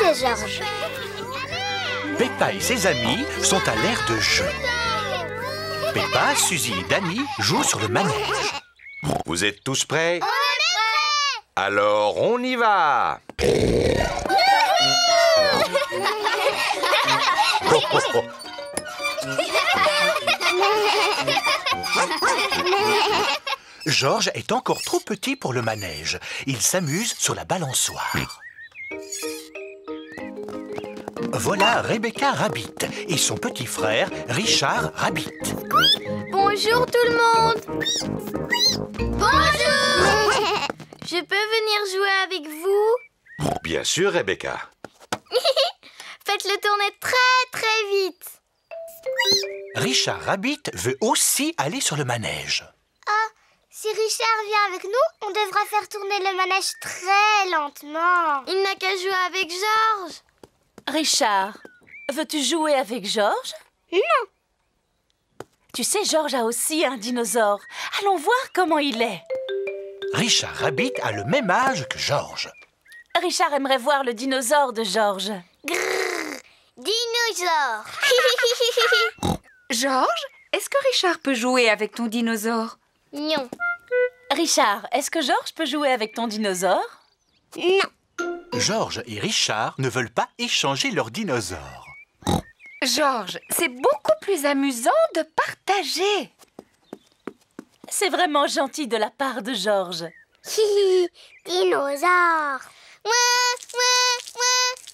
jouer, Georges. Peppa et ses amis sont à l'aire de jeu. Peppa, Suzy et Danny jouent sur le manège. Vous êtes tous prêts? On est prêts! Alors, on y va! Oh, oh, oh. Georges est encore trop petit pour le manège. Il s'amuse sur la balançoire. Voilà Rebecca Rabbit et son petit frère Richard Rabbit. Bonjour tout le monde! Bonjour! Je peux venir jouer avec vous? Bien sûr, Rebecca. Faites-le tourner très très vite. Richard Rabbit veut aussi aller sur le manège. Ah, si Richard vient avec nous, on devra faire tourner le manège très lentement. Il n'a qu'à jouer avec Georges. Richard, veux-tu jouer avec Georges? Non. Tu sais, Georges a aussi un dinosaure. Allons voir comment il est. Richard Rabbit a le même âge que Georges. Richard aimerait voir le dinosaure de Georges. Grrr, dinosaure. Georges, est-ce que Richard peut jouer avec ton dinosaure? Non. Richard, est-ce que Georges peut jouer avec ton dinosaure? Non. Georges et Richard ne veulent pas échanger leurs dinosaures. Georges, c'est beaucoup plus amusant de partager. C'est vraiment gentil de la part de Georges. Dinosaure.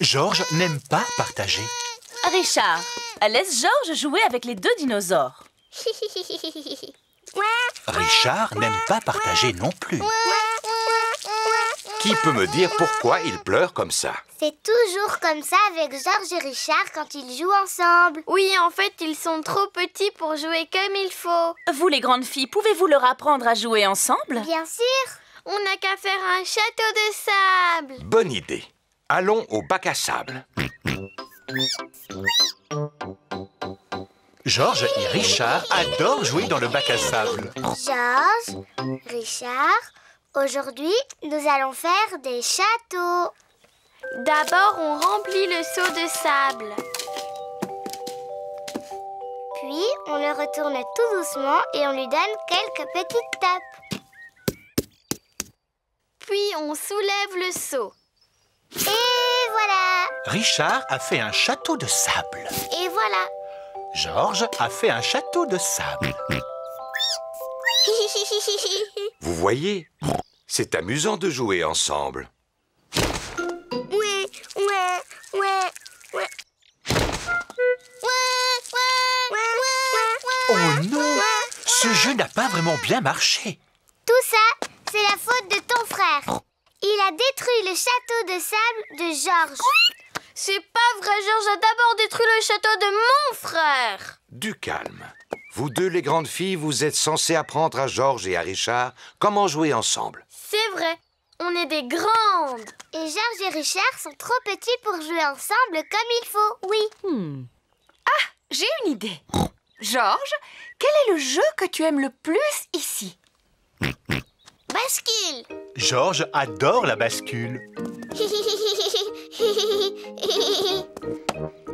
Georges n'aime pas partager. Richard, laisse Georges jouer avec les deux dinosaures. Richard n'aime pas partager non plus. Qui peut me dire pourquoi il pleure comme ça? C'est toujours comme ça avec Georges et Richard quand ils jouent ensemble. Oui, en fait, ils sont trop petits pour jouer comme il faut. Vous, les grandes filles, pouvez-vous leur apprendre à jouer ensemble? Bien sûr. On n'a qu'à faire un château de sable. Bonne idée. Allons au bac à sable. Georges et Richard adorent jouer dans le bac à sable. Georges, Richard, aujourd'hui, nous allons faire des châteaux. D'abord, on remplit le seau de sable. Puis, on le retourne tout doucement et on lui donne quelques petites tapes. Puis, on soulève le seau. Et voilà! Richard a fait un château de sable. Et voilà! Georges a fait un château de sable. Vous voyez? C'est amusant de jouer ensemble. Oh non! Ce jeu n'a pas vraiment bien marché. Tout ça, c'est la faute de ton frère. Il a détruit le château de sable de Georges. C'est pas vrai, Georges a d'abord détruit le château de mon frère. Du calme. Vous deux, les grandes filles, vous êtes censées apprendre à Georges et à Richard comment jouer ensemble. C'est vrai, on est des grandes. Et Georges et Richard sont trop petits pour jouer ensemble comme il faut, oui. Ah, j'ai une idée. Georges, quel est le jeu que tu aimes le plus ici? Bascule. Georges adore la bascule.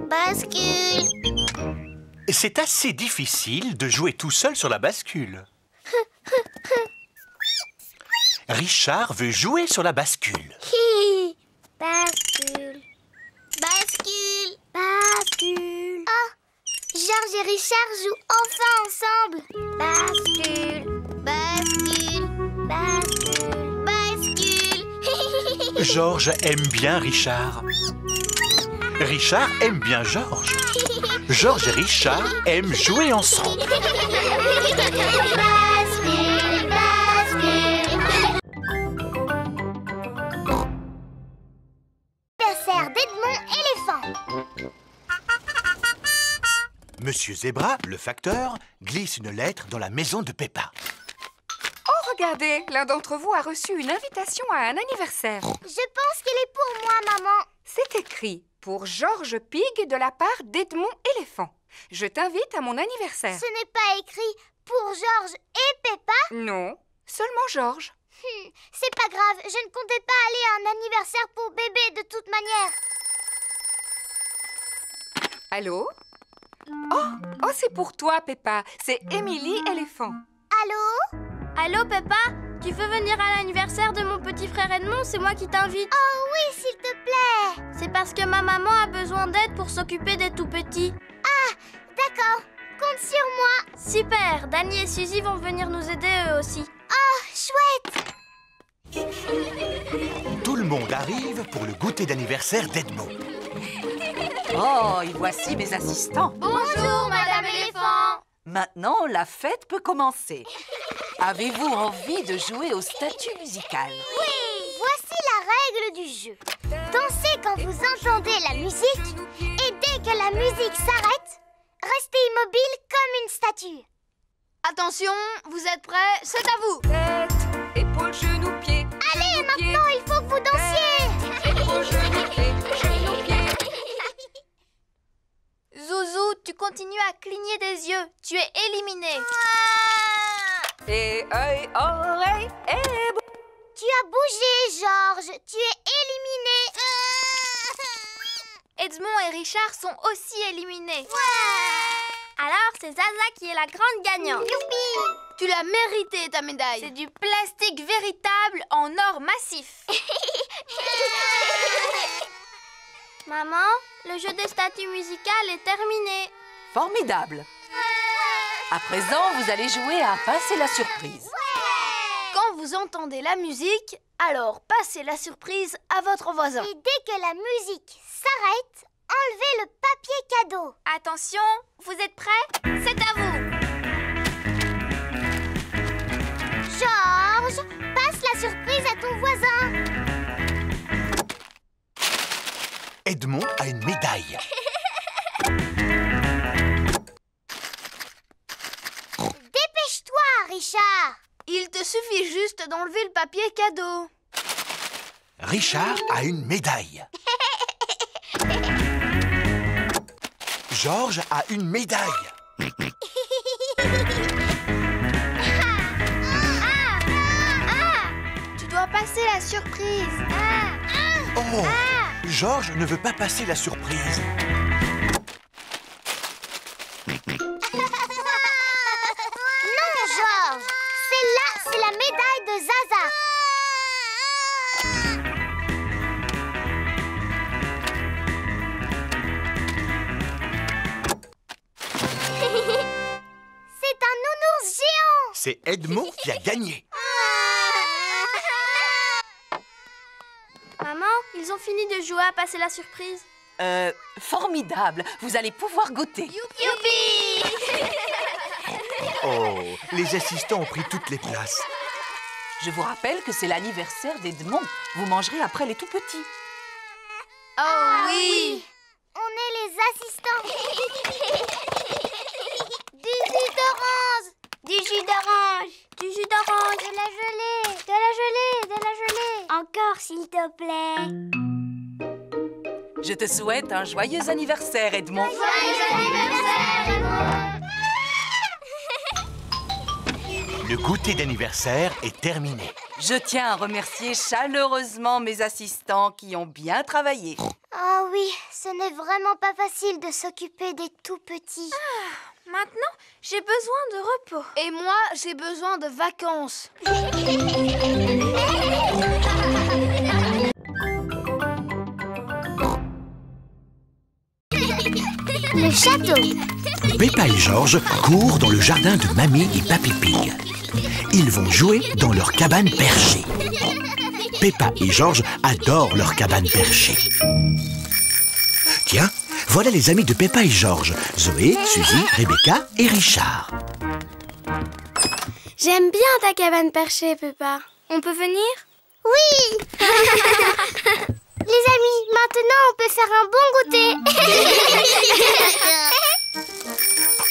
Bascule. C'est assez difficile de jouer tout seul sur la bascule. Richard veut jouer sur la bascule. Bascule. Bascule. Bascule. Oh, Georges et Richard jouent enfin ensemble. Bascule. Bascule. Bascule. Bascule. Georges aime bien Richard. Richard aime bien Georges. Georges et Richard aiment jouer ensemble. Bascule. Bascule. Anniversaire d'Edmond Éléphant. Monsieur Zebra, le facteur, glisse une lettre dans la maison de Peppa. Oh, regardez, l'un d'entre vous a reçu une invitation à un anniversaire. Je pense qu'elle est pour moi, maman. C'est écrit pour Georges Pig de la part d'Edmond Éléphant. Je t'invite à mon anniversaire. Ce n'est pas écrit pour Georges et Peppa. Non, seulement Georges. C'est pas grave, je ne comptais pas aller à un anniversaire pour bébé de toute manière. Allô? Oh, c'est pour toi, Peppa. C'est Émilie éléphant. Allô? Allô, Peppa? Tu veux venir à l'anniversaire de mon petit frère Edmond? C'est moi qui t'invite. Oh oui, s'il te plaît. C'est parce que ma maman a besoin d'aide pour s'occuper des tout-petits. Ah, d'accord. Compte sur moi. Super! Danny et Suzy vont venir nous aider eux aussi. Oh, chouette. Tout le monde arrive pour le goûter d'anniversaire d'Edmond. Oh, et voici mes assistants. Bonjour, Madame Éléphant! Maintenant, la fête peut commencer. Avez-vous envie de jouer au statut musical? Oui, voici la règle du jeu. Dansez quand vous entendez la musique et dès que la musique s'arrête, restez immobile comme une statue. Attention, vous êtes prêts? C'est à vous! Tête, épaules, genoux, pieds. Allez, genoux, pieds. maintenant, il faut que vous dansiez. Épaules, genoux, pieds, genoux, pieds. Zouzou, tu continues à cligner des yeux. Tu es éliminé. Et œil, oreille et bouche. Tu as bougé, Georges. Tu es éliminé. Edmond et Richard sont aussi éliminés. Alors, c'est Zaza qui est la grande gagnante. Youpi. Tu l'as mérité, ta médaille. C'est du plastique véritable en or massif. Maman, le jeu des statues musicales est terminé. Formidable. À présent, vous allez jouer à passer la surprise. Quand vous entendez la musique, alors passez la surprise à votre voisin. Et dès que la musique s'arrête, enlevez le papier cadeau. Attention, vous êtes prêts? C'est à vous. Georges, passe la surprise à ton voisin. Edmond a une médaille. Dépêche-toi, Richard. Il te suffit juste d'enlever le papier cadeau. Richard a une médaille. Georges a une médaille. Tu dois passer la surprise. Oh, Georges ne veut pas passer la surprise. Non, Georges. Celle-là, c'est la médaille de Zaza. C'est un nounours géant. C'est Edmond qui a gagné. Maman, ils ont fini de jouer à passer la surprise. Formidable. Vous allez pouvoir goûter. Youpi! Oh, les assistants ont pris toutes les places. Je vous rappelle que c'est l'anniversaire d'Edmond. Vous mangerez après les tout-petits. Oh oui! On est les assistants. Du jus d'orange. Du jus d'orange! Du jus d'orange! De la gelée. De la gelée. De la gelée. Encore, s'il te plaît. Je te souhaite un joyeux anniversaire, Edmond. Joyeux anniversaire. Le goûter d'anniversaire est terminé. Je tiens à remercier chaleureusement mes assistants qui ont bien travaillé. Ah oui, ce n'est vraiment pas facile de s'occuper des tout-petits. Maintenant, j'ai besoin de repos. Et moi, j'ai besoin de vacances. Le château. Peppa et Georges courent dans le jardin de Mamie et Papy Pig. Ils vont jouer dans leur cabane perchée. Peppa et Georges adorent leur cabane perchée. Tiens, voilà les amis de Peppa et Georges, Zoé, Suzy, Rebecca et Richard. J'aime bien ta cabane perchée, Peppa. On peut venir? Oui. Les amis, maintenant on peut faire un bon goûter.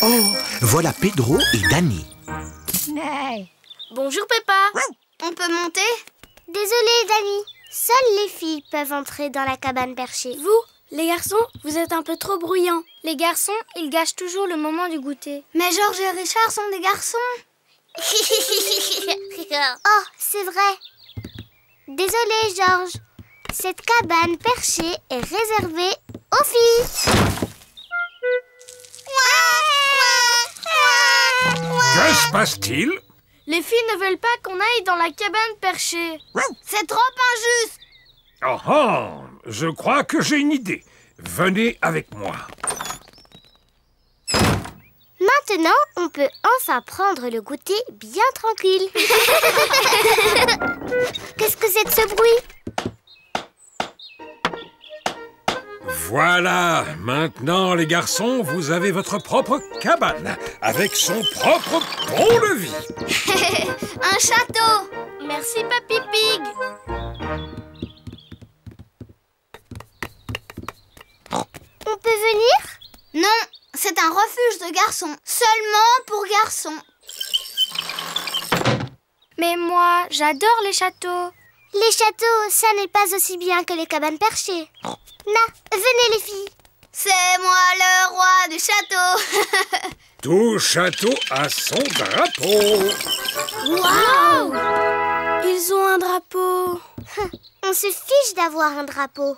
Oh, voilà Pedro et Danny. Bonjour, Peppa. On peut monter? Désolée, Danny. Seules les filles peuvent entrer dans la cabane perchée. Vous, les garçons, vous êtes un peu trop bruyants. Les garçons, ils gâchent toujours le moment du goûter. Mais Georges et Richard sont des garçons. Oh, c'est vrai. Désolée, Georges. Cette cabane perchée est réservée aux filles. Que se passe-t-il? Les filles ne veulent pas qu'on aille dans la cabane perchée. C'est trop injuste. Oh oh, je crois que j'ai une idée. Venez avec moi. Maintenant, on peut enfin prendre le goûter bien tranquille. Qu'est-ce que c'est que ce bruit? Voilà, maintenant les garçons, vous avez votre propre cabane, avec son propre pont-levis. Un château. Merci, Papy Pig. On peut venir? Non, c'est un refuge de garçons. Seulement pour garçons. Mais moi, j'adore les châteaux. Les châteaux, ça n'est pas aussi bien que les cabanes perchées. Venez les filles. C'est moi le roi du château. Tout château a son drapeau. Waouh! Ils ont un drapeau. On se fiche d'avoir un drapeau.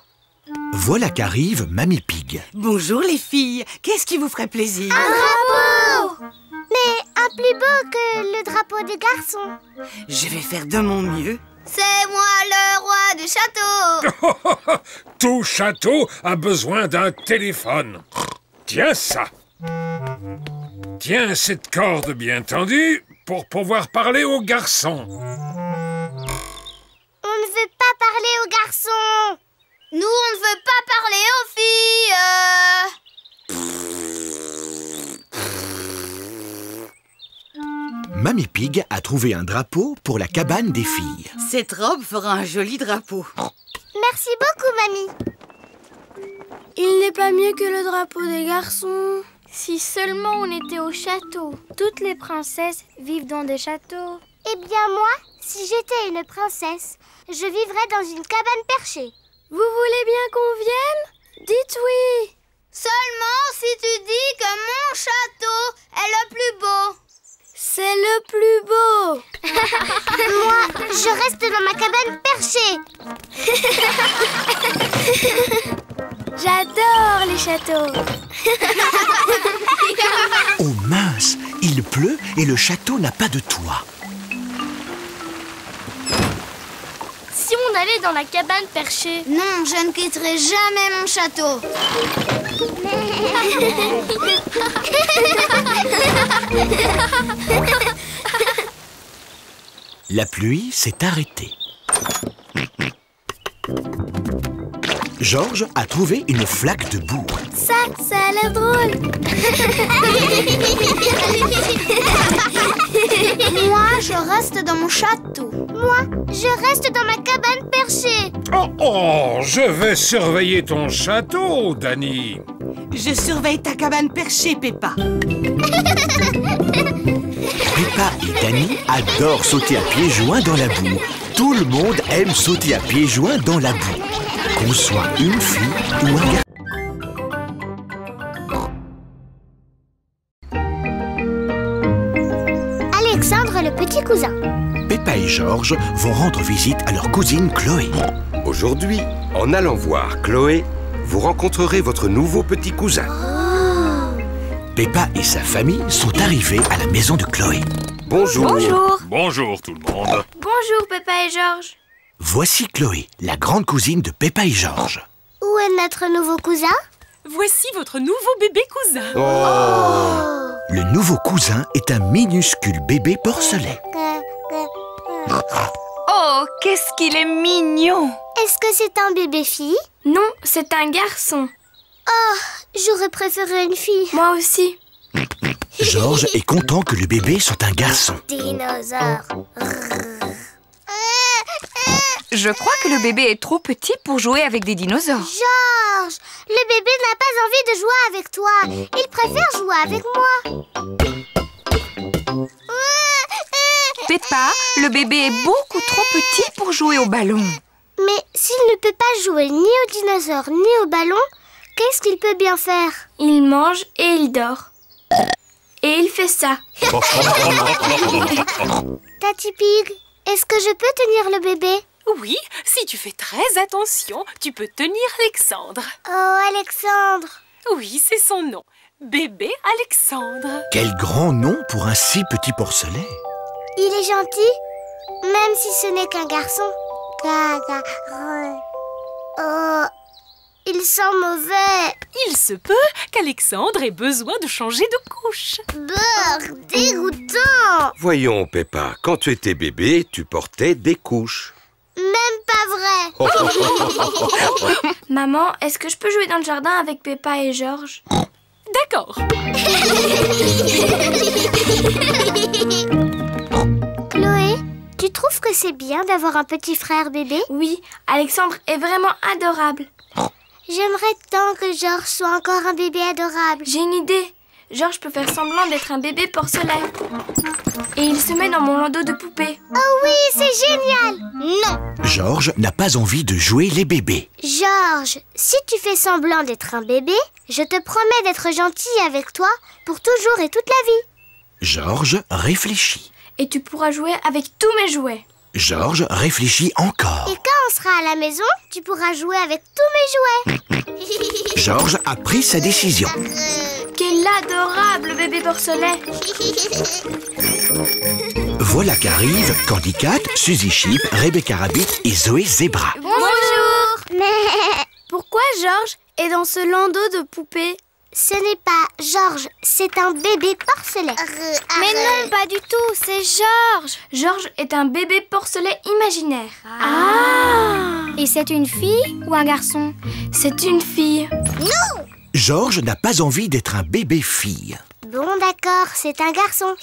Voilà qu'arrive Mamie Pig. Bonjour les filles, qu'est-ce qui vous ferait plaisir? Un drapeau! Mais un plus beau que le drapeau des garçons. Je vais faire de mon mieux. C'est moi le roi du château. Tout château a besoin d'un téléphone. Tiens ça. Tiens cette corde bien tendue pour pouvoir parler aux garçons. On ne veut pas parler aux garçons. Nous, on ne veut pas parler aux filles. Mamie Pig a trouvé un drapeau pour la cabane des filles. Cette robe fera un joli drapeau. Merci beaucoup, mamie. Il n'est pas mieux que le drapeau des garçons. Si seulement on était au château. Toutes les princesses vivent dans des châteaux. Eh bien moi, si j'étais une princesse, je vivrais dans une cabane perchée. Vous voulez bien qu'on vienne? Dites oui. Seulement si tu dis que mon château est le plus beau. C'est le plus beau. Moi, je reste dans ma cabane perchée. J'adore les châteaux. Oh mince, il pleut et le château n'a pas de toit. Si on allait dans la cabane perchée... Non, je ne quitterai jamais mon château. La pluie s'est arrêtée. Georges a trouvé une flaque de boue. Ça a l'air drôle. Moi, je reste dans mon château. Moi, je reste dans ma cabane perchée. Oh, je vais surveiller ton château, Danny. Je surveille ta cabane perchée, Peppa. Peppa et Danny adorent sauter à pieds joints dans la boue. Tout le monde aime sauter à pieds joints dans la boue. Qu'on soit une fille ou un garçon. Alexandre, le petit cousin. Peppa et Georges vont rendre visite à leur cousine Chloé. Aujourd'hui, en allant voir Chloé, vous rencontrerez votre nouveau petit cousin. Peppa et sa famille sont arrivés à la maison de Chloé. Bonjour. Bonjour. Bonjour tout le monde. Bonjour, Peppa et Georges. Voici Chloé, la grande cousine de Peppa et Georges. Où est notre nouveau cousin? Voici votre nouveau bébé cousin. Le nouveau cousin est un minuscule bébé porcelet. Oh, qu'est-ce qu'il est mignon! Est-ce que c'est un bébé fille? Non, c'est un garçon. J'aurais préféré une fille. Moi aussi. Georges est content que le bébé soit un garçon. Dinosaure. Je crois que le bébé est trop petit pour jouer avec des dinosaures. Georges, le bébé n'a pas envie de jouer avec toi. Il préfère jouer avec moi. Peppa, le bébé est beaucoup trop petit pour jouer au ballon. Mais s'il ne peut pas jouer ni aux dinosaures ni au ballon, qu'est-ce qu'il peut bien faire? Il mange et il dort. Et il fait ça. Tati Pig, est-ce que je peux tenir le bébé? Oui, si tu fais très attention, tu peux tenir Alexandre. Oh, Alexandre. Oui, c'est son nom. Bébé Alexandre. Quel grand nom pour un si petit porcelet. Il est gentil, même si ce n'est qu'un garçon. Oh, il sent mauvais. Il se peut qu'Alexandre ait besoin de changer de couche. Brrr, dégoûtant. Voyons, Peppa, quand tu étais bébé, tu portais des couches. Même pas vrai. Maman, est-ce que je peux jouer dans le jardin avec Peppa et Georges? D'accord. Chloé, tu trouves que c'est bien d'avoir un petit frère bébé? Oui, Alexandre est vraiment adorable. J'aimerais tant que Georges soit encore un bébé adorable. J'ai une idée. Georges peut faire semblant d'être un bébé porcelet. Et il se met dans mon landau de poupée. Oh oui, c'est génial. Non. Georges n'a pas envie de jouer les bébés. Georges, si tu fais semblant d'être un bébé, je te promets d'être gentil avec toi pour toujours et toute la vie. Georges réfléchit. Et tu pourras jouer avec tous mes jouets. Georges réfléchit encore. Et quand on sera à la maison, tu pourras jouer avec tous mes jouets. Georges a pris sa décision. Quel adorable bébé porcelet. Voilà qu'arrivent Candy Cat, Suzy Sheep, Rebecca Rabbit et Zoé Zebra. Bonjour. Mais Pourquoi Georges est dans ce landau de poupée? ce n'est pas Georges, c'est un bébé porcelet. Mais non, pas du tout, c'est Georges. Georges est un bébé porcelet imaginaire. Ah. Et c'est une fille ou un garçon? C'est une fille. Georges n'a pas envie d'être un bébé fille. Bon, d'accord, c'est un garçon.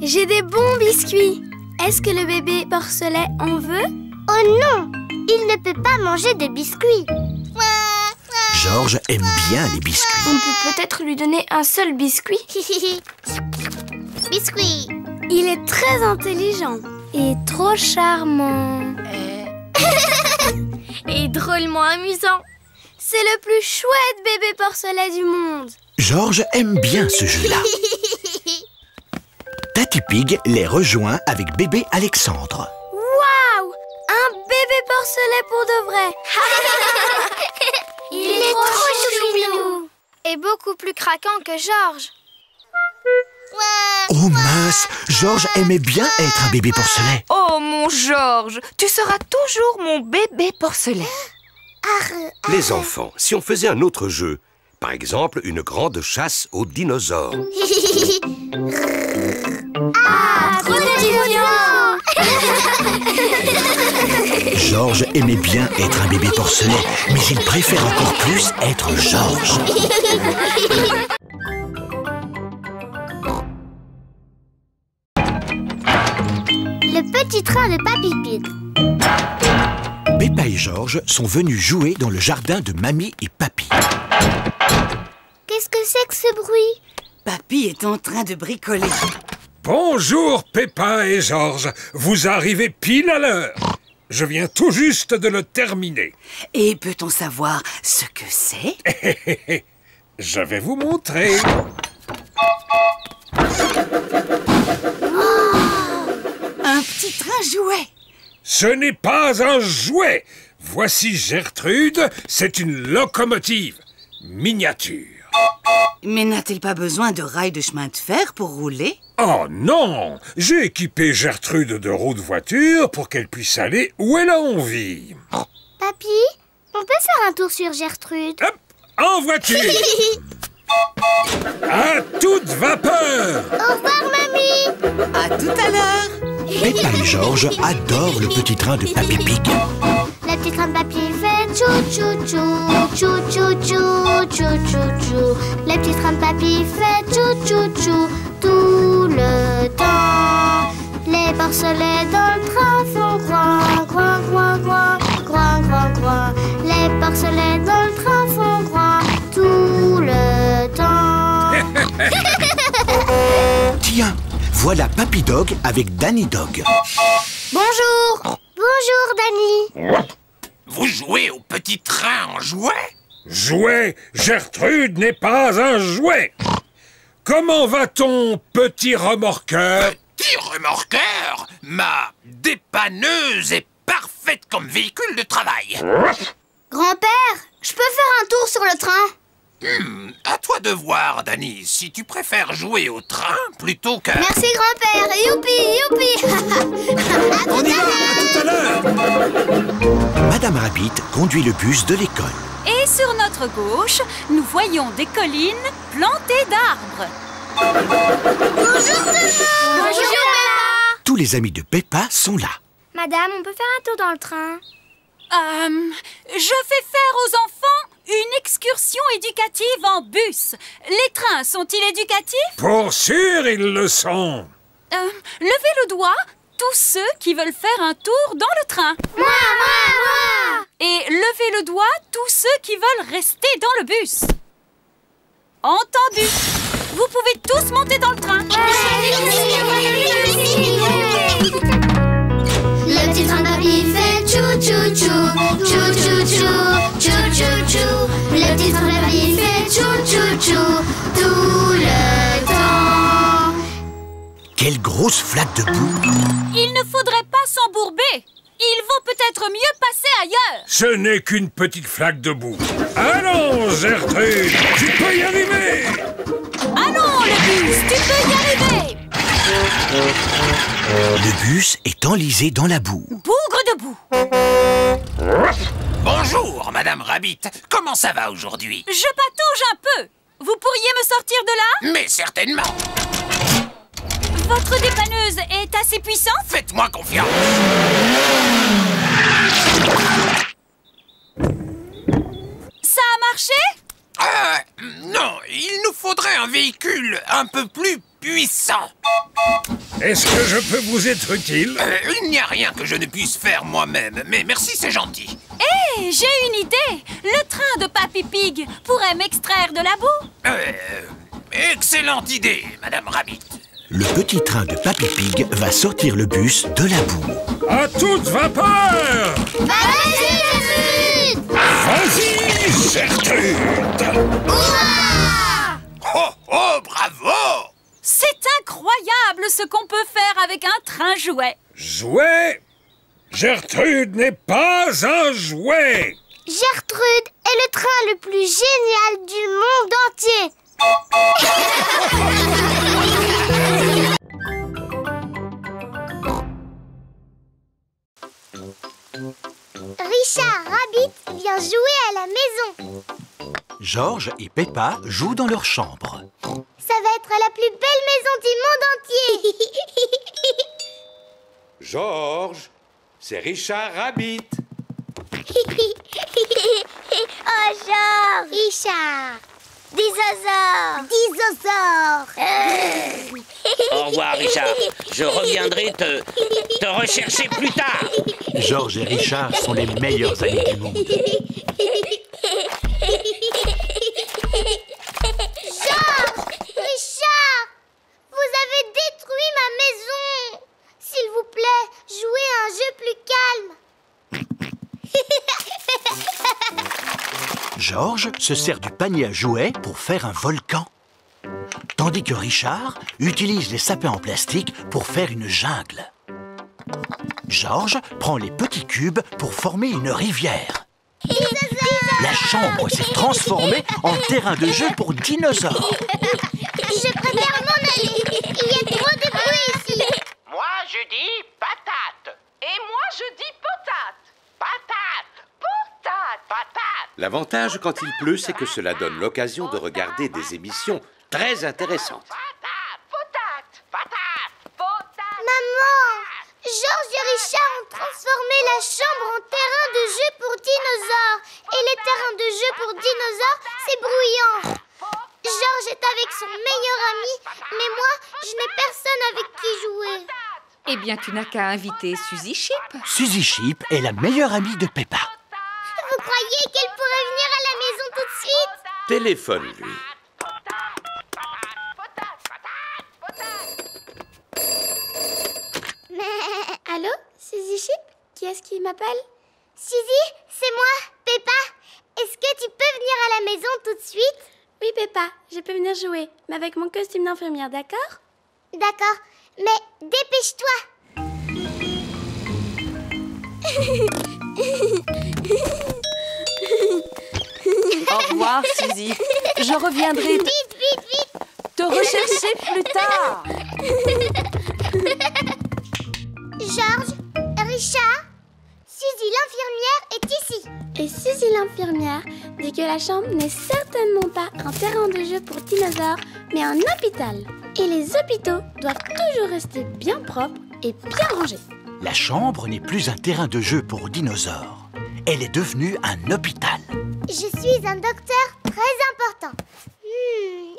J'ai des bons biscuits. Est-ce que le bébé porcelet en veut? Oh non, il ne peut pas manger de biscuits. Georges aime bien les biscuits. On peut peut-être lui donner un seul biscuit. Biscuits. Il est très intelligent et trop charmant. Et drôlement amusant. C'est le plus chouette bébé porcelet du monde. Georges aime bien ce jeu-là. Tati Pig les rejoint avec bébé Alexandre. Waouh! Un bébé porcelet pour de vrai. Il est trop choupinou. Et beaucoup plus craquant que Georges. Oh mince, Georges aimait bien être un bébé porcelet. Oh mon Georges, tu seras toujours mon bébé porcelet. Les enfants, si on faisait un autre jeu, par exemple une grande chasse aux dinosaures. Trop mignon. Georges aimait bien être un bébé porcelet, mais il préfère encore plus être Georges. Le petit train de Papy Pig. Peppa et Georges sont venus jouer dans le jardin de Mamie et Papy. Qu'est-ce que c'est que ce bruit? Papy est en train de bricoler. Bonjour Peppa et Georges, vous arrivez pile à l'heure. Je viens tout juste de le terminer. Et peut-on savoir ce que c'est? Je vais vous montrer. Un petit train jouet. Ce n'est pas un jouet. Voici Gertrude, c'est une locomotive miniature. Mais n'a-t-il pas besoin de rails de chemin de fer pour rouler? Oh non! J'ai équipé Gertrude de roues de voiture pour qu'elle puisse aller où elle a envie. Papy, on peut faire un tour sur Gertrude? Hop! En voiture! À toute vapeur! Au revoir, mamie. À tout à l'heure. Peppa et Georges adorent le petit train de Papy Pig. Le petit train de papy fait chou chou chou, chou chou chou, chou chou chou. Le petit train de papy fait chou chou chou tout le temps. Les porcelets dans le train font groin, groin, groin, groin, groin, groin, groin. Les porcelets dans le train font groin tout le temps. Tiens, voilà Papy Dog avec Danny Dog. Bonjour. Bonjour, Danny. Vous jouez au petit train en jouet? Jouet? Gertrude n'est pas un jouet. Comment va ton petit remorqueur? Petit remorqueur? Ma dépanneuse est parfaite comme véhicule de travail. Grand-père, je peux faire un tour sur le train? À toi de voir, Danny, si tu préfères jouer au train plutôt que... Merci grand-père. Youpi, youpi. On y va, à tout à l'heure. Madame Rabbit conduit le bus de l'école. Et sur notre gauche, nous voyons des collines plantées d'arbres. Bonjour tout le monde. Bonjour Peppa. Tous les amis de Peppa sont là. Madame, on peut faire un tour dans le train? Je fais faire aux enfants une excursion éducative en bus. Les trains sont-ils éducatifs? Pour sûr, ils le sont. Levez le doigt, tous ceux qui veulent faire un tour dans le train. Moi. Et levez le doigt, tous ceux qui veulent rester dans le bus. Entendu. Vous pouvez tous monter dans le train. Le petit train de papy fait chou-chou-chou, chou-chou-chou, chou-chou-chou. Le petit train de papy fait chou-chou-chou tout le temps. Quelle grosse flaque de boue! Il ne faudrait pas s'embourber. Ils vont peut-être mieux passer ailleurs. Ce n'est qu'une petite flaque de boue. Allons, Gertrude, tu peux y arriver. Allons, le bus, tu peux y arriver. Le bus est enlisé dans la boue. Bougre de boue. Bonjour, Madame Rabbit. Comment ça va aujourd'hui? Je patauge un peu. Vous pourriez me sortir de là? Mais certainement. Votre dépanneuse est assez puissante? Faites-moi confiance. Ça a marché? Non, il nous faudrait un véhicule un peu plus puissant. Est-ce que je peux vous être utile? Il n'y a rien que je ne puisse faire moi-même, mais merci, c'est gentil. Hé, j'ai une idée. Le train de Papy Pig pourrait m'extraire de la boue. Excellente idée, Madame Rabbit. Le petit train de Papy Pig va sortir le bus de la boue. À toute vapeur! Vas-y, Gertrude. Vas-y, Gertrude! Oh, oh, bravo! C'est incroyable ce qu'on peut faire avec un train jouet. Jouet? Gertrude n'est pas un jouet! Gertrude est le train le plus génial du monde entier. Richard Rabbit vient jouer à la maison. George et Peppa jouent dans leur chambre. Ça va être la plus belle maison du monde entier. George, c'est Richard Rabbit. Oh, George. Richard. Dinosaure. Au revoir, Richard. Je reviendrai te rechercher plus tard. George et Richard sont les meilleurs amis du monde. George! Richard! Vous avez détruit ma maison! S'il vous plaît, jouez à un jeu plus calme. George se sert du panier à jouets pour faire un volcan. Tandis que Richard utilise les sapins en plastique pour faire une jungle. George prend les petits cubes pour former une rivière. La chambre s'est transformée en terrain de jeu pour dinosaures. Je préfère m'en aller. Il y a trop de bruit ici. Moi, je dis patate. Et moi, je dis potate. Patate. Potate. L'avantage quand il pleut, c'est que cela donne l'occasion de regarder des émissions très intéressantes. Maman, George et Richard ont transformé la chambre en terrain de jeu pour dinosaures. Et les terrains de jeu pour dinosaures, c'est bruyant. George est avec son meilleur ami, mais moi, je n'ai personne avec qui jouer. Eh bien, tu n'as qu'à inviter Suzy Chip. Suzy Chip est la meilleure amie de Peppa. Vous croyez qu'elle pourrait venir à la maison tout de suite? Téléphone-lui. Allô, Suzy Chip? Qui est-ce qui m'appelle? Suzy, c'est moi, Peppa. Est-ce que tu peux venir à la maison tout de suite? Oui, Peppa, je peux venir jouer, mais avec mon costume d'infirmière, d'accord? D'accord, mais dépêche-toi. Au revoir, Suzy. Je reviendrai Vite. te rechercher plus tard. Georges, Richard, Suzy l'infirmière est ici. Et Suzy l'infirmière dit que la chambre n'est certainement pas un terrain de jeu pour dinosaures, mais un hôpital. Et les hôpitaux doivent toujours rester bien propres et bien rangés. La chambre n'est plus un terrain de jeu pour dinosaures. Elle est devenue un hôpital. Je suis un docteur très important.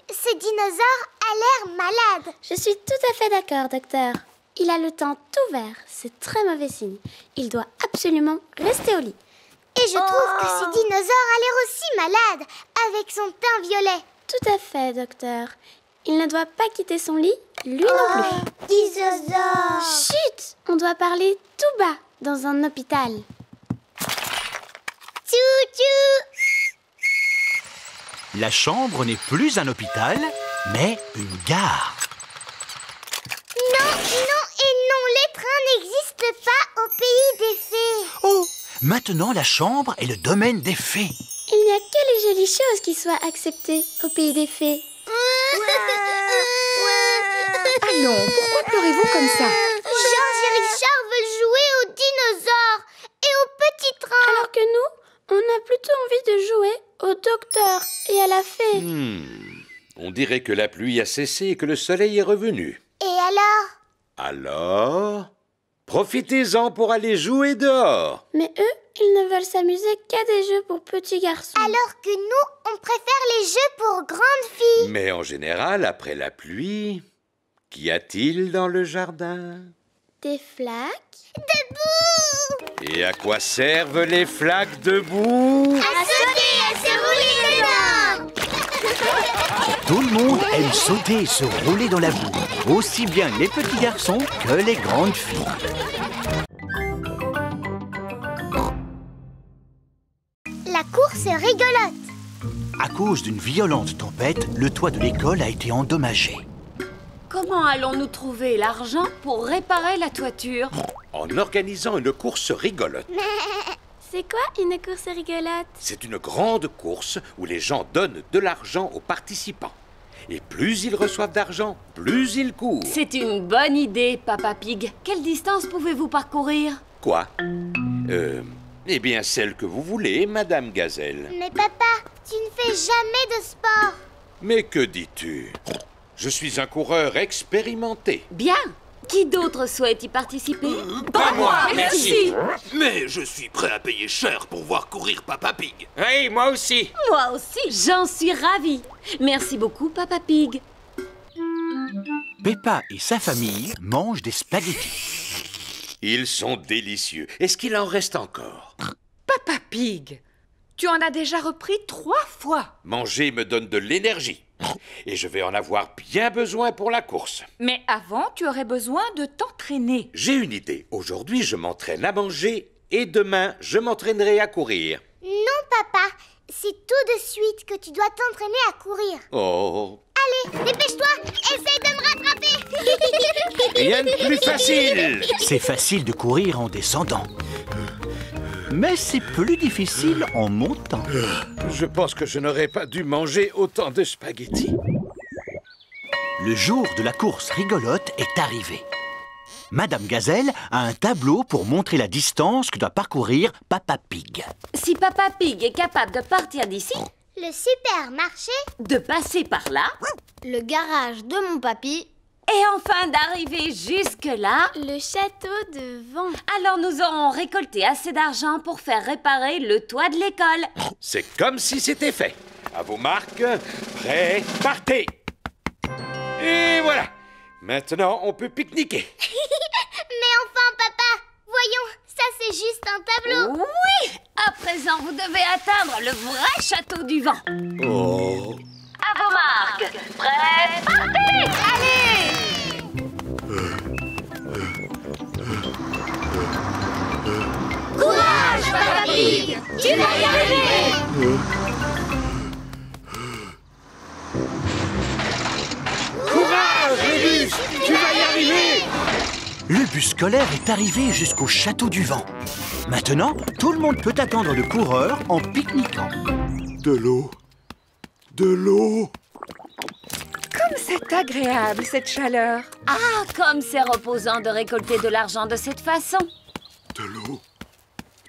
Ce dinosaure a l'air malade. Je suis tout à fait d'accord, docteur. Il a le teint tout vert, c'est très mauvais signe. Il doit absolument rester au lit. Et je trouve que ce dinosaure a l'air aussi malade, avec son teint violet. Tout à fait, docteur. Il ne doit pas quitter son lit, lui non plus. Dinosaure. Chut! On doit parler tout bas dans un hôpital. Tchou-tchou. La chambre n'est plus un hôpital, mais une gare. Non, les trains n'existent pas au pays des fées. Oh! Maintenant, la chambre est le domaine des fées. Il n'y a que les jolies choses qui soient acceptées au pays des fées. Allons, pourquoi pleurez-vous comme ça? Georges et Richard veulent jouer aux dinosaures et aux petits trains. Alors que nous, on a plutôt envie de jouer au docteur et à la fée. On dirait que la pluie a cessé et que le soleil est revenu. Et alors? Alors, profitez-en pour aller jouer dehors. Mais eux, ils ne veulent s'amuser qu'à des jeux pour petits garçons. Alors que nous, on préfère les jeux pour grandes filles. Mais en général, après la pluie, qu'y a-t-il dans le jardin? Des flaques. Debout! Et à quoi servent les flaques debout? À sauter, à se rouler dedans. Tout le monde aime sauter et se rouler dans la boue, aussi bien les petits garçons que les grandes filles. La course est rigolote. À cause d'une violente tempête, le toit de l'école a été endommagé. Comment allons-nous trouver l'argent pour réparer la toiture? En organisant une course rigolote. C'est quoi une course rigolote? C'est une grande course où les gens donnent de l'argent aux participants. Et plus ils reçoivent d'argent, plus ils courent. C'est une bonne idée, Papa Pig. Quelle distance pouvez-vous parcourir? Quoi? Eh bien, celle que vous voulez, Madame Gazelle. Mais papa, tu ne fais jamais de sport. Mais que dis-tu? Je suis un coureur expérimenté. Bien. Qui d'autre souhaite y participer? Pas moi, merci. Mais je suis prêt à payer cher pour voir courir Papa Pig. Oui, moi aussi. Moi aussi. J'en suis ravie. Merci beaucoup, Papa Pig. Peppa et sa famille mangent des spaghettis. Ils sont délicieux. Est-ce qu'il en reste encore? Papa Pig, tu en as déjà repris 3 fois. Manger me donne de l'énergie. Et je vais en avoir bien besoin pour la course. Mais avant, tu aurais besoin de t'entraîner. J'ai une idée. Aujourd'hui, je m'entraîne à manger et demain, je m'entraînerai à courir. Non, papa. C'est tout de suite que tu dois t'entraîner à courir. Oh, Allez, dépêche-toi. Essaye de me rattraper. rien de plus facile. C'est facile de courir en descendant. Mais c'est plus difficile en montant. Je pense que je n'aurais pas dû manger autant de spaghettis. Le jour de la course rigolote est arrivé. Madame Gazelle a un tableau pour montrer la distance que doit parcourir Papa Pig. Si Papa Pig est capable de partir d'ici, Le supermarché, de passer par là, Le garage de mon papy. et enfin d'arriver jusque-là, Le château de vent. alors nous aurons récolté assez d'argent pour faire réparer le toit de l'école. C'est comme si c'était fait. À vos marques, prêts, partez. Et voilà. Maintenant, on peut pique-niquer. mais enfin, papa, voyons, ça c'est juste un tableau. Oui! À présent, vous devez atteindre le vrai château du vent. Oh. À vos marques, prêts, partez! Allez! Courage, Papa Pig, tu vas y arriver. Courage, le bus! Tu vas y arriver! Le bus scolaire est arrivé jusqu'au château du vent. Maintenant, tout le monde peut attendre le coureur en pique-niquant. De l'eau. De l'eau. Comme c'est agréable, cette chaleur. Ah, comme c'est reposant de récolter de l'argent de cette façon. De l'eau.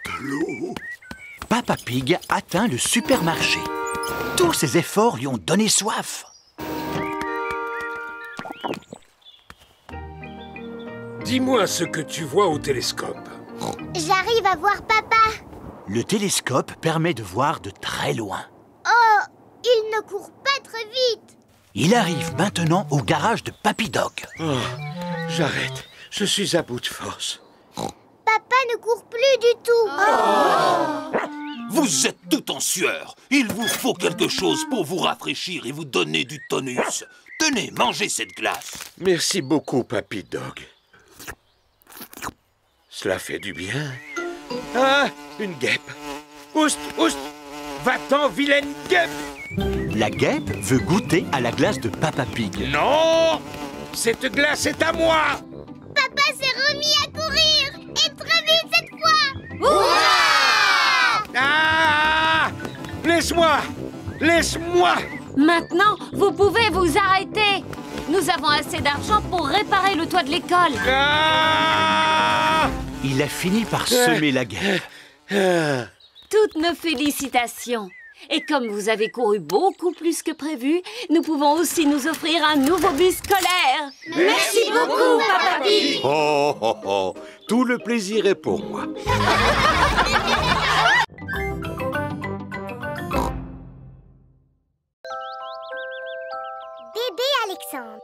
De l'eau. Peppa Pig atteint le supermarché. Tous ses efforts lui ont donné soif. Dis-moi ce que tu vois au télescope. J'arrive à voir papa. Le télescope permet de voir de très loin. Oh, il ne court pas très vite. Il arrive maintenant au garage de Papy Dog. Oh, j'arrête. Je suis à bout de force. Papa ne court plus du tout. Vous êtes tout en sueur. Il vous faut quelque chose pour vous rafraîchir et vous donner du tonus. Tenez, mangez cette glace. Merci beaucoup, Papy Dog. Cela fait du bien. Ah, une guêpe. Oust, oust. Va-t'en, vilaine guêpe. La guêpe veut goûter à la glace de Peppa Pig. Non! Cette glace est à moi! Papa s'est remis à courir. Et très vite cette fois. Ah! Laisse-moi! Laisse-moi! Maintenant, vous pouvez vous arrêter. Nous avons assez d'argent pour réparer le toit de l'école. Ah! Il a fini par semer la guêpe. Toutes nos félicitations. Et comme vous avez couru beaucoup plus que prévu, nous pouvons aussi nous offrir un nouveau bus scolaire. Merci beaucoup, Papa Pig. Oh, oh, oh! Tout le plaisir est pour moi. Bébé Alexandre.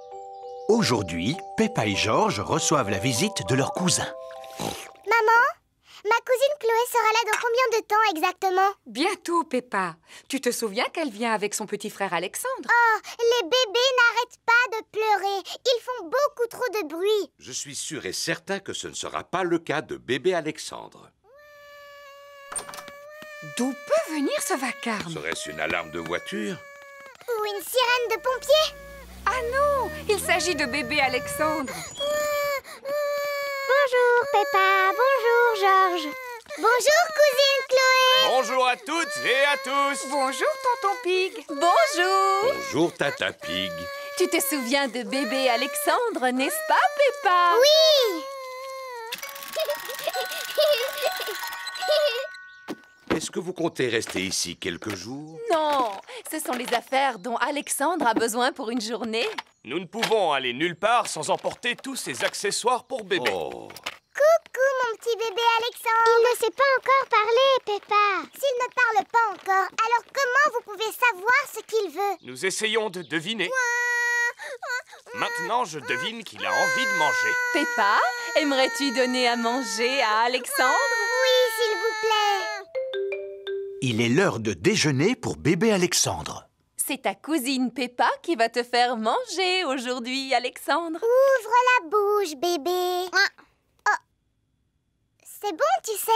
Aujourd'hui, Peppa et George reçoivent la visite de leur cousin. Maman, ma cousine Chloé sera là dans combien de temps exactement? Bientôt, Peppa. Tu te souviens qu'elle vient avec son petit frère Alexandre? Oh, les bébés n'arrêtent pas de pleurer. Ils font beaucoup trop de bruit. Je suis sûr et certain que ce ne sera pas le cas de bébé Alexandre. D'où peut venir ce vacarme? Serait-ce une alarme de voiture? Ou une sirène de pompiers? Ah non, il s'agit de bébé Alexandre. Bonjour Peppa, bonjour Georges. Bonjour cousine Chloé. Bonjour à toutes et à tous. Bonjour tonton Pig. Bonjour. Bonjour Tata Pig. Tu te souviens de bébé Alexandre, n'est-ce pas, Peppa? Oui. Est-ce que vous comptez rester ici quelques jours? Non, ce sont les affaires dont Alexandre a besoin pour une journée. Nous ne pouvons aller nulle part sans emporter tous ces accessoires pour bébé. Oh. Coucou mon petit bébé Alexandre. Il ne sait pas encore parler, Peppa. S'il ne parle pas encore, alors comment vous pouvez savoir ce qu'il veut? Nous essayons de deviner. Maintenant, je devine qu'il a envie de manger. Peppa, aimerais-tu donner à manger à Alexandre? Oui, s'il vous plaît. Il est l'heure de déjeuner pour bébé Alexandre. C'est ta cousine Peppa qui va te faire manger aujourd'hui, Alexandre. Ouvre la bouche, bébé. Oh. C'est bon, tu sais.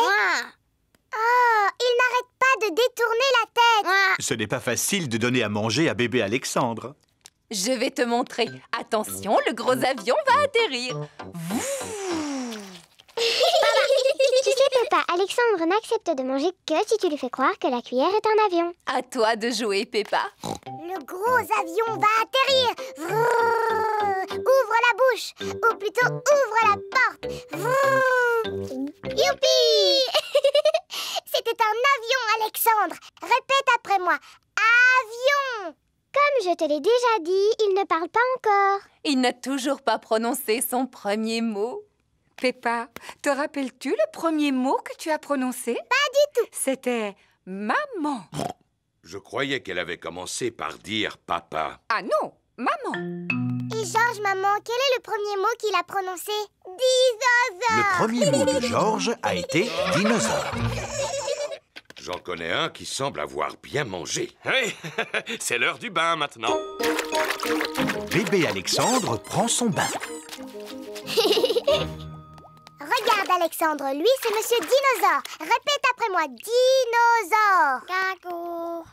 Oh, il n'arrête pas de détourner la tête. Ce n'est pas facile de donner à manger à bébé Alexandre. Je vais te montrer. Attention, le gros avion va atterrir. Tu sais, Peppa, Alexandre n'accepte de manger que si tu lui fais croire que la cuillère est un avion. À toi de jouer, Peppa. Le gros avion va atterrir. Vrrr. Ouvre la bouche. Ou plutôt, ouvre la porte. Vrrr. Youpi. C'était un avion, Alexandre. Répète après moi. Avion. Comme je te l'ai déjà dit, il ne parle pas encore. Il n'a toujours pas prononcé son premier mot. Peppa, te rappelles-tu le premier mot que tu as prononcé? Pas du tout. C'était maman. Je croyais qu'elle avait commencé par dire papa. Ah non, maman. Et Georges, maman, quel est le premier mot qu'il a prononcé? Dinosaure. Le premier mot de Georges a été dinosaure. J'en connais un qui semble avoir bien mangé. Hey, c'est l'heure du bain maintenant. Bébé Alexandre prend son bain. Regarde, Alexandre, lui, c'est Monsieur Dinosaure. Répète après moi, dinosaure. Cacou.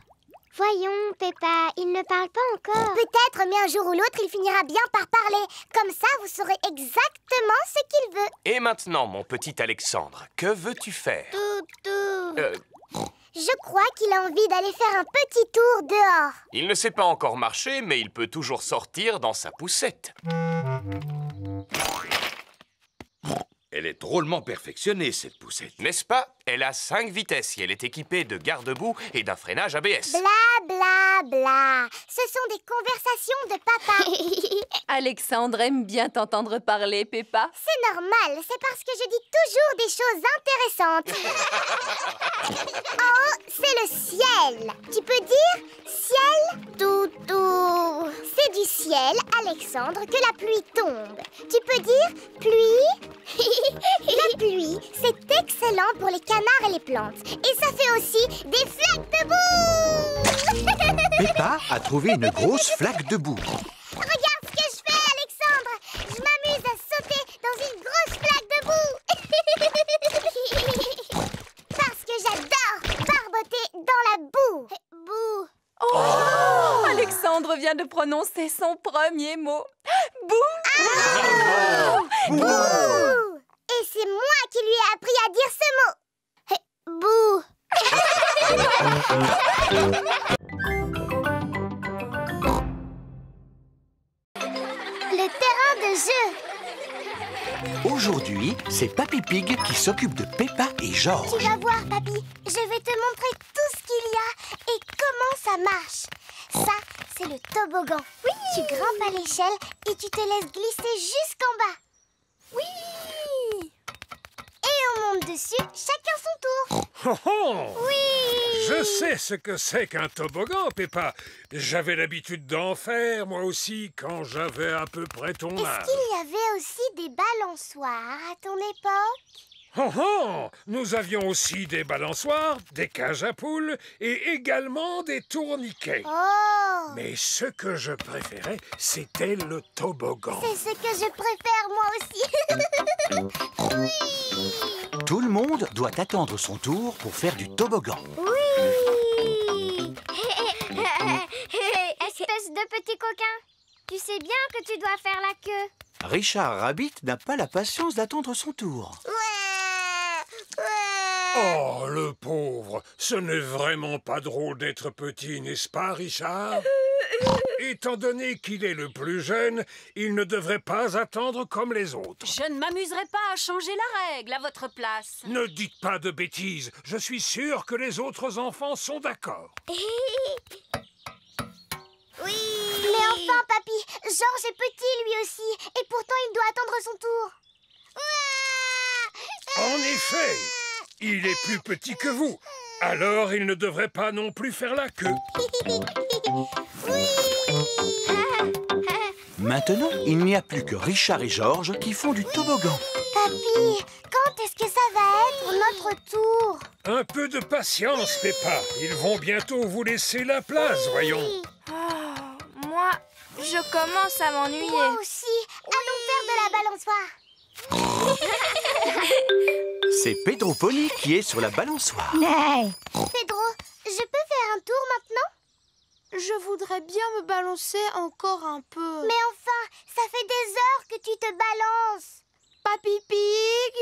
Voyons, Peppa, il ne parle pas encore. Peut-être, mais un jour ou l'autre, il finira bien par parler. Comme ça, vous saurez exactement ce qu'il veut. Et maintenant, mon petit Alexandre, que veux-tu faire? Toutou. Je crois qu'il a envie d'aller faire un petit tour dehors. Il ne sait pas encore marcher, mais il peut toujours sortir dans sa poussette. Elle est drôlement perfectionnée, cette poussette. N'est-ce pas? Elle a 5 vitesses et elle est équipée de garde-boue et d'un freinage ABS. Bla bla bla. Ce sont des conversations de papa. Alexandre aime bien t'entendre parler, Peppa. C'est normal, c'est parce que je dis toujours des choses intéressantes. En haut, c'est le ciel. Tu peux dire ciel? Toutou. C'est du ciel, Alexandre, que la pluie tombe. Tu peux dire pluie? La pluie, c'est excellent pour les canards et les plantes. Et ça fait aussi des flaques de boue. Peppa a trouvé une grosse flaque de boue. Regarde ce que je fais, Alexandre. Je m'amuse à sauter dans une grosse flaque de boue. Parce que j'adore barboter dans la boue. Boue. Oh, Alexandre vient de prononcer son premier mot. Bouh! Ah, bouh! Et c'est moi qui lui ai appris à dire ce mot. Bouh! Le terrain de jeu. Aujourd'hui, c'est Papy Pig qui s'occupe de Peppa et George. Tu vas voir, Papy. Je vais te montrer tout ce qu'il y a et comment ça marche. Ça, c'est le toboggan. Oui. Tu grimpes à l'échelle et tu te laisses glisser jusqu'en bas. Oui. Et on monte dessus, chacun son tour. Oh, oh. Oui. Je sais ce que c'est qu'un toboggan, Peppa. J'avais l'habitude d'en faire, moi aussi, quand j'avais à peu près ton âge. Est-ce qu'il y avait aussi des balançoires à ton époque? Oh, oh. Nous avions aussi des balançoires, des cages à poules et également des tourniquets. Oh! Mais ce que je préférais, c'était le toboggan. C'est ce que je préfère moi aussi. Oui! Tout le monde doit attendre son tour pour faire du toboggan. Oui! Espèce de petit coquin, tu sais bien que tu dois faire la queue. Richard Rabbit n'a pas la patience d'attendre son tour. Oh, le pauvre! Ce n'est vraiment pas drôle d'être petit, n'est-ce pas, Richard? Étant donné qu'il est le plus jeune, il ne devrait pas attendre comme les autres. Je ne m'amuserai pas à changer la règle à votre place. Ne dites pas de bêtises. Je suis sûr que les autres enfants sont d'accord. Oui! Mais enfin, Papy, George est petit lui aussi, et pourtant il doit attendre son tour. En effet, il est plus petit que vous. Alors, il ne devrait pas non plus faire la queue. Oui! Maintenant, il n'y a plus que Richard et George qui font du toboggan. Papy, quand est-ce que ça va être notre tour? Un peu de patience, Peppa. Ils vont bientôt vous laisser la place, voyons. Oh, moi, je commence à m'ennuyer. Moi aussi. Allons faire de la balançoire. C'est Pedro Pony qui est sur la balançoire. Pedro, je peux faire un tour maintenant? Je voudrais bien me balancer encore un peu. Mais enfin, ça fait des heures que tu te balances. Papy Pig,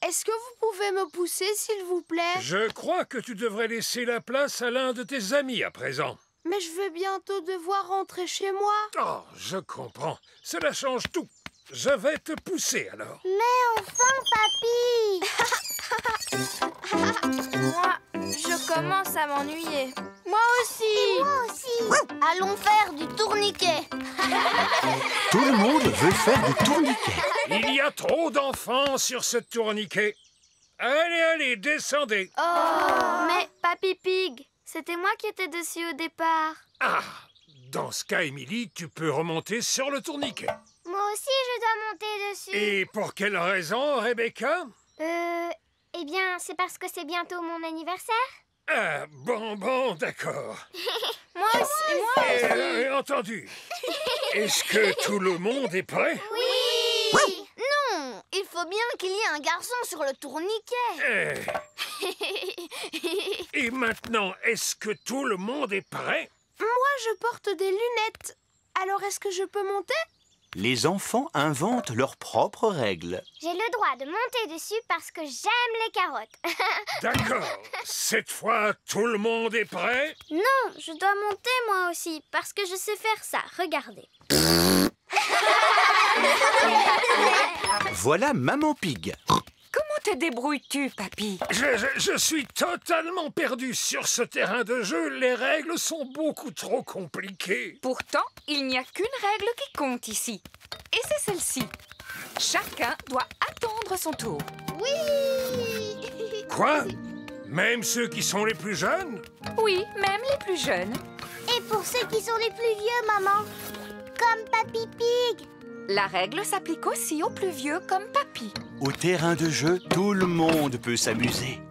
est-ce que vous pouvez me pousser, s'il vous plaît? Je crois que tu devrais laisser la place à l'un de tes amis à présent. Mais je vais bientôt devoir rentrer chez moi. Oh, je comprends. Cela change tout. Je vais te pousser alors. Mais enfin, Papy! Moi, je commence à m'ennuyer. Moi aussi! Et moi aussi! Allons faire du tourniquet. Tout le monde veut faire du tourniquet. Il y a trop d'enfants sur ce tourniquet. Allez, allez, descendez. Oh, mais Papy Pig, c'était moi qui étais dessus au départ. Ah, dans ce cas, Émilie, tu peux remonter sur le tourniquet. Moi aussi, je dois monter dessus. Et pour quelle raison, Rebecca? Eh bien, c'est parce que c'est bientôt mon anniversaire. Ah, bon, d'accord. Moi aussi. Entendu. Est-ce que tout le monde est prêt? Oui! Non, il faut bien qu'il y ait un garçon sur le tourniquet. Et maintenant, est-ce que tout le monde est prêt? Moi, je porte des lunettes. Alors, est-ce que je peux monter? Les enfants inventent leurs propres règles. J'ai le droit de monter dessus parce que j'aime les carottes. D'accord. Cette fois, tout le monde est prêt? Non, je dois monter moi aussi, parce que je sais faire ça. Regardez. Voilà Maman Pig. Comment te débrouilles-tu, Papy? Je suis totalement perdu sur ce terrain de jeu. Les règles sont beaucoup trop compliquées. Pourtant, il n'y a qu'une règle qui compte ici. Et c'est celle-ci. Chacun doit attendre son tour. Oui! Quoi? Même ceux qui sont les plus jeunes? Oui, même les plus jeunes. Et pour ceux qui sont les plus vieux, maman? Comme Papy Pig. La règle s'applique aussi aux plus vieux comme Papy. Au terrain de jeu, tout le monde peut s'amuser.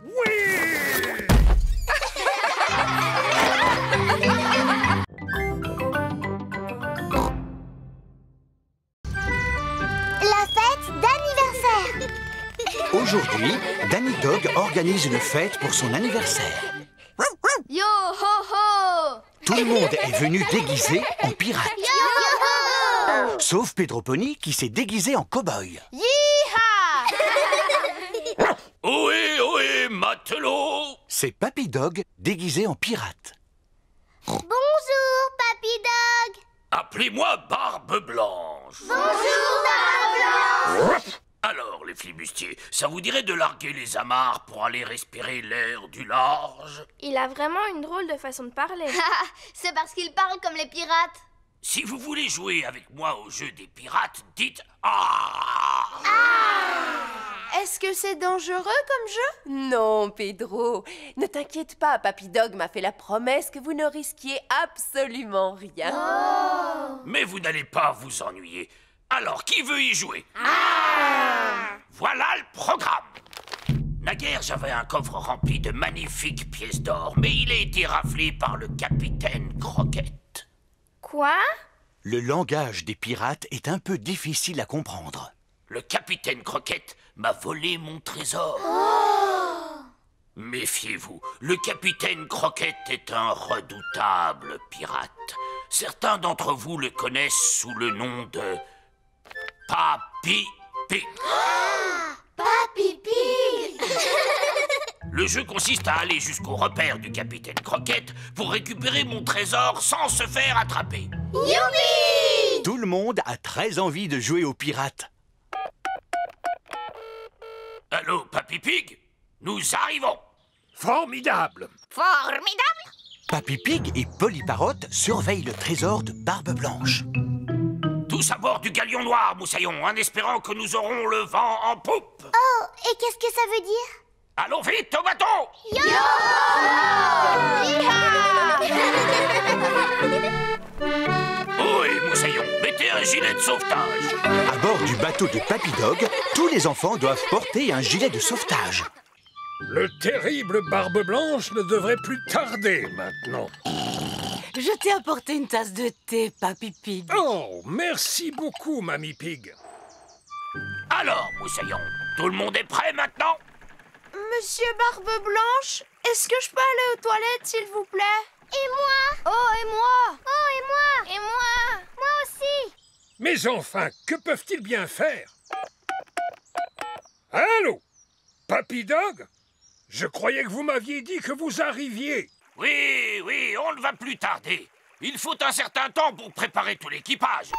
La fête d'anniversaire. Aujourd'hui, Danny Dog organise une fête pour son anniversaire. Yo ho ho! Tout le monde est venu déguisé en pirate. Yo ho ho! Sauf Pedro Pony qui s'est déguisé en cow-boy. Yeeha! Ohé, ohé, matelot! C'est Papy Dog déguisé en pirate. Bonjour, Papy Dog. Appelez-moi Barbe Blanche. Bonjour, Barbe Blanche. Alors, les flibustiers, ça vous dirait de larguer les amarres pour aller respirer l'air du large? Il a vraiment une drôle de façon de parler. C'est parce qu'il parle comme les pirates. Si vous voulez jouer avec moi au jeu des pirates, dites « Ah !» Est-ce que c'est dangereux comme jeu? Non, Pedro. Ne t'inquiète pas, Papy Dog m'a fait la promesse que vous ne risquiez absolument rien. Mais vous n'allez pas vous ennuyer. Alors, qui veut y jouer? Voilà le programme. Naguère, j'avais un coffre rempli de magnifiques pièces d'or, mais il a été raflé par le capitaine Croquette. Quoi? Le langage des pirates est un peu difficile à comprendre. Le capitaine Croquette m'a volé mon trésor. Méfiez-vous, le capitaine Croquette est un redoutable pirate. Certains d'entre vous le connaissent sous le nom de Papy Pig. Papy Pig! Le jeu consiste à aller jusqu'au repère du capitaine Croquette pour récupérer mon trésor sans se faire attraper. Youpi! Tout le monde a très envie de jouer aux pirates. Allô, Papy Pig? Nous arrivons. Formidable. Formidable! Papy Pig et Polly Parrot surveillent le trésor de Barbe Blanche. Tous à bord du galion noir, Moussaillon, en espérant que nous aurons le vent en poupe. Oh, et qu'est-ce que ça veut dire? Allons vite au bateau! Oui, Moussaillon, mettez un gilet de sauvetage. À bord du bateau de Papy Dog, tous les enfants doivent porter un gilet de sauvetage. Le terrible Barbe Blanche ne devrait plus tarder maintenant. Je t'ai apporté une tasse de thé, Papy Pig. Oh, merci beaucoup, Mamie Pig. Alors, Moussaillon, tout le monde est prêt maintenant? Monsieur Barbe Blanche, est-ce que je peux aller aux toilettes, s'il vous plaît? Et moi? Oh, et moi? Oh, et moi? Et moi? Moi aussi. Mais enfin, que peuvent-ils bien faire? Allô? Papy Dog? Je croyais que vous m'aviez dit que vous arriviez. Oui, oui, on ne va plus tarder. Il faut un certain temps pour préparer tout l'équipage.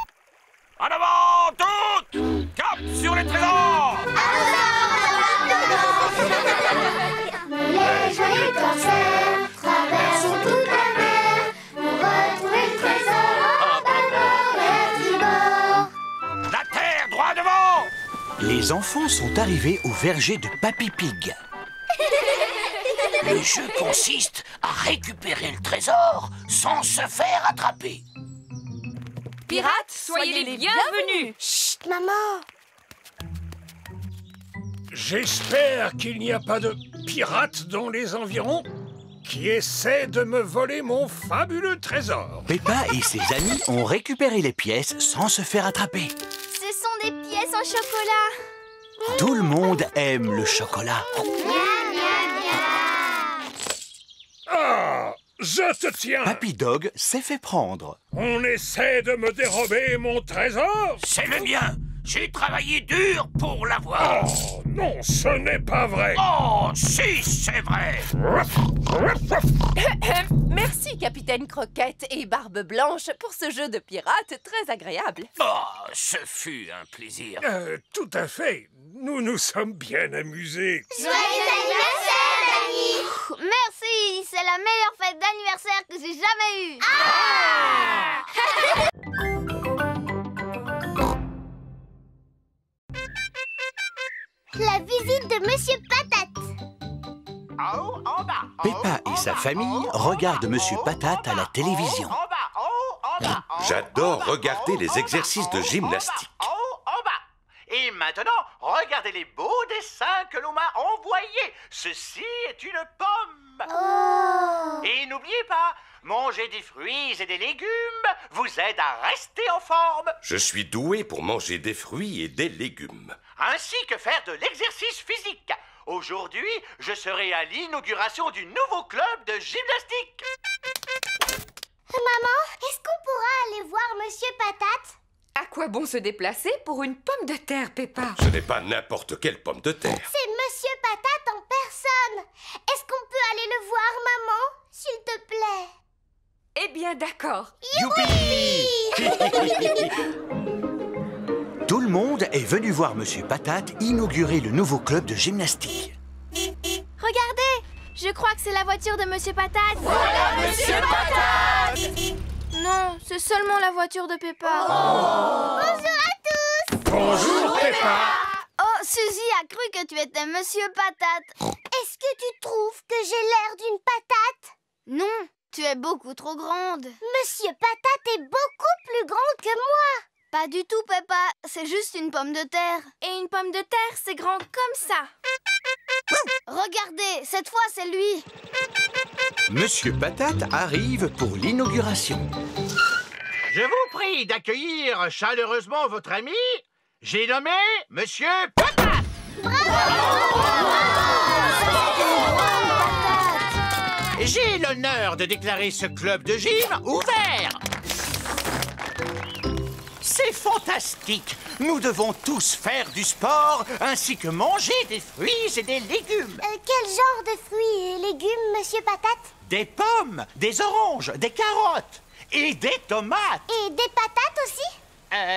En avant, toutes! Cap sur les trésors! Les joyeux corsaires traversent toute la mer pour retrouver le trésor en bâbord et tribord. La terre, droit devant! Les enfants sont arrivés au verger de Papy Pig. Le jeu consiste à récupérer le trésor sans se faire attraper. Pirates, soyez les bienvenus! Chut, maman! J'espère qu'il n'y a pas de pirates dans les environs qui essaient de me voler mon fabuleux trésor. Peppa et ses amis ont récupéré les pièces sans se faire attraper. Ce sont des pièces en chocolat. Tout le monde aime le chocolat. Ah! Je te tiens! Papy Dog s'est fait prendre. On essaie de me dérober mon trésor? C'est le mien. J'ai travaillé dur pour l'avoir. Oh, non, ce n'est pas vrai. Oh, si, c'est vrai. Merci, Capitaine Croquette et Barbe Blanche, pour ce jeu de pirate très agréable. Oh, ce fut un plaisir. Tout à fait. Nous nous sommes bien amusés. Joyeux anniversaire, Danny! Merci, c'est la meilleure fête d'anniversaire que j'ai jamais eue. La visite de Monsieur Patate. Peppa et sa famille regardent Monsieur Patate à la télévision. J'adore regarder les exercices de gymnastique. Et maintenant, regardez les beaux dessins que l'on m'a envoyés. Ceci est une pomme. Et n'oubliez pas, manger des fruits et des légumes vous aide à rester en forme. Je suis doué pour manger des fruits et des légumes. Ainsi que faire de l'exercice physique. Aujourd'hui, je serai à l'inauguration du nouveau club de gymnastique. Maman, est-ce qu'on pourra aller voir Monsieur Patate? À quoi bon se déplacer pour une pomme de terre, Peppa? Ce n'est pas n'importe quelle pomme de terre. C'est Monsieur Patate en personne. Est-ce qu'on peut aller le voir, maman? S'il te plaît. Eh bien, d'accord. Tout le monde est venu voir Monsieur Patate inaugurer le nouveau club de gymnastique. Regardez, je crois que c'est la voiture de Monsieur Patate. Voilà Monsieur Patate! Non, c'est seulement la voiture de Peppa. Bonjour à tous. Bonjour, Peppa. Oh, Suzy a cru que tu étais Monsieur Patate. Est-ce que tu trouves que j'ai l'air d'une patate? Non, tu es beaucoup trop grande. Monsieur Patate est beaucoup plus grand que moi. Pas du tout, Peppa. C'est juste une pomme de terre. Et une pomme de terre, c'est grand comme ça. Regardez, cette fois, c'est lui. Monsieur Patate arrive pour l'inauguration. Je vous prie d'accueillir chaleureusement votre ami. J'ai nommé Monsieur Patate. J'ai l'honneur de déclarer ce club de gym ouvert. C'est fantastique. Nous devons tous faire du sport ainsi que manger des fruits et des légumes. Quel genre de fruits et légumes, Monsieur Patate? Des pommes, des oranges, des carottes et des tomates. Et des patates aussi?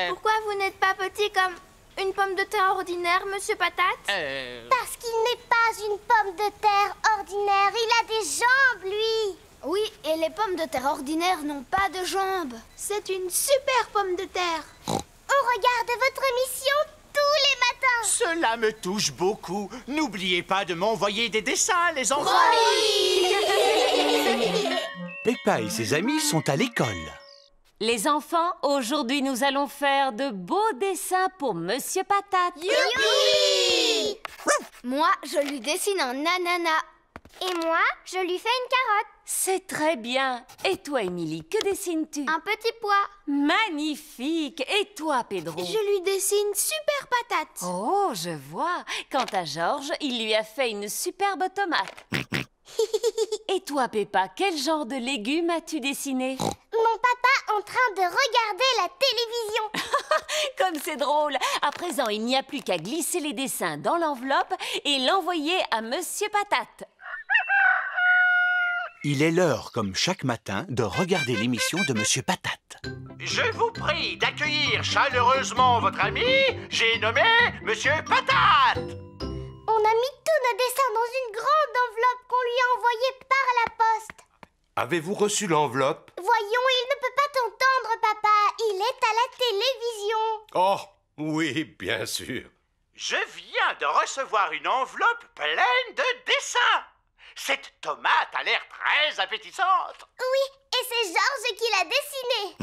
Pourquoi vous n'êtes pas petit comme une pomme de terre ordinaire, Monsieur Patate? Parce qu'il n'est pas une pomme de terre ordinaire. Il a des jambes, lui. Oui, et les pommes de terre ordinaires n'ont pas de jambes. C'est une super pomme de terre. On regarde votre émission tous les matins. Cela me touche beaucoup. N'oubliez pas de m'envoyer des dessins, les enfants. Peppa et ses amis sont à l'école. Les enfants, aujourd'hui nous allons faire de beaux dessins pour Monsieur Patate. Youpi! Moi, je lui dessine un ananas. Et moi, je lui fais une carotte. C'est très bien. Et toi, Émilie, que dessines-tu? Un petit pois. Magnifique. Et toi, Pedro? Je lui dessine super patate. Oh, je vois. Quant à Georges, il lui a fait une superbe tomate. Et toi, Peppa, quel genre de légumes as-tu dessiné? Mon papa en train de regarder la télévision. Comme c'est drôle. À présent, il n'y a plus qu'à glisser les dessins dans l'enveloppe et l'envoyer à Monsieur Patate. Il est l'heure, comme chaque matin, de regarder l'émission de Monsieur Patate. Je vous prie d'accueillir chaleureusement votre ami. J'ai nommé Monsieur Patate. On a mis tous nos dessins dans une grande enveloppe qu'on lui a envoyée par la poste. Avez-vous reçu l'enveloppe? Voyons, il ne peut pas t'entendre, papa. Il est à la télévision. Oh, oui, bien sûr. Je viens de recevoir une enveloppe pleine de dessins. Cette tomate a l'air très appétissante. Oui, et c'est Georges qui l'a dessinée.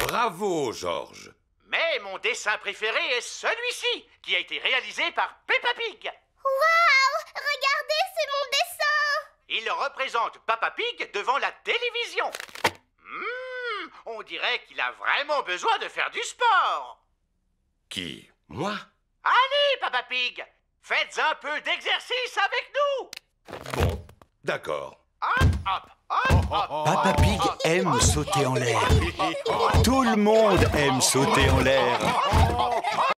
Bravo, Georges. Mais mon dessin préféré est celui-ci, qui a été réalisé par Peppa Pig. Waouh! Regardez, c'est mon dessin! Il représente Peppa Pig devant la télévision. On dirait qu'il a vraiment besoin de faire du sport. Qui? Moi? Allez, Peppa Pig, faites un peu d'exercice avec nous. Bon, d'accord. Papa Pig aime sauter en l'air. Tout le monde aime sauter en l'air.